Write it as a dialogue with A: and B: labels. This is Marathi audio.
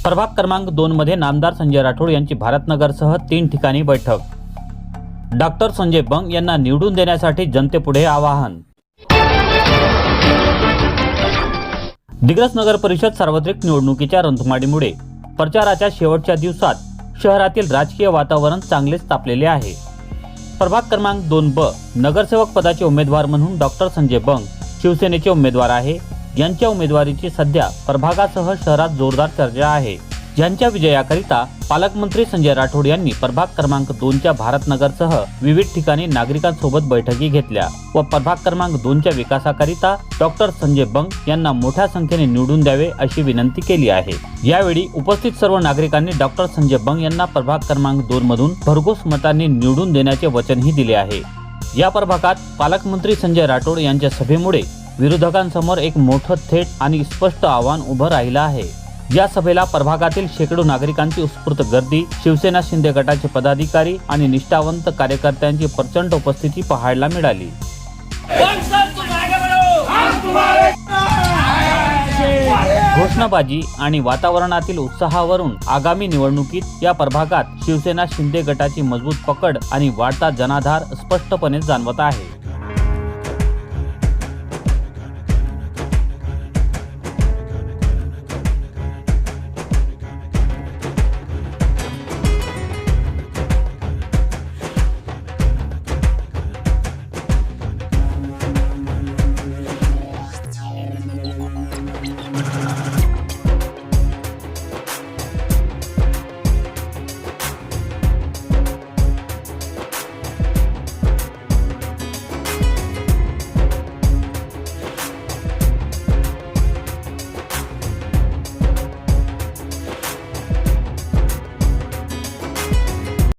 A: प्रभाग क्रमांक 2 मध्ये नामदार संजय राठोड यांची भारतनगरसह 3 ठिकाणी बैठक। डॉक्टर संजय बंग यांना निवडून देण्यासाठी जनतेपुढे आवाहन। दिग्रस नगर परिषद सार्वत्रिक निवडणुकीच्या रणधुमाळीमुळे प्रचाराच्या शेवटच्या दिवसात शहरातील राजकीय वातावरण चांगलेच तापलेले आहे। प्रभाग क्रमांक 2 नगरसेवक पदाचे उमेदवार म्हणून डॉक्टर संजय बंग शिवसेनेचे उमेदवार आहे। यांच्या उमेदवारीची सध्या प्रभागासह शहरात जोरदार चर्चा आहे। ज्यांच्या विजयाकरिता पालकमंत्री संजय राठोड यांनी प्रभाग क्रमांक 2च्या भारतनगरसह विविध ठिकाणी नागरिकांसोबत बैठकी घेतल्या व प्रभाग क्रमांक 2च्या विकासाकरिता डॉक्टर संजय बंग यांना मोठ्या संख्येने निवडून द्यावे अशी विनंती केली आहे। यावेळी उपस्थित सर्व नागरिकांनी डॉक्टर संजय बंग यांना प्रभाग क्रमांक 2 मधून भरघोस मतांनी निवडून देण्याचे वचनही दिले आहे। या प्रभागात पालकमंत्री संजय राठोड यांच्या सभेमुळे विरोधकांसमोर एक मोठं थेट आणि स्पष्ट आव्हान उभं राहिलं आहे। या सभेला प्रभागातील शेकडो नागरिकांची उत्स्फूर्त गर्दी, शिवसेना शिंदे गटाचे पदाधिकारी आणि निष्ठावंत कार्यकर्त्यांची प्रचंड उपस्थिती पाहायला मिळाली। घोषणाबाजी आणि वातावरणातील उत्साहावरून आगामी निवडणुकीत या प्रभागात शिवसेना शिंदे गटाची मजबूत पकड आणि वाढता जनाधार स्पष्टपणे जाणवत आहे।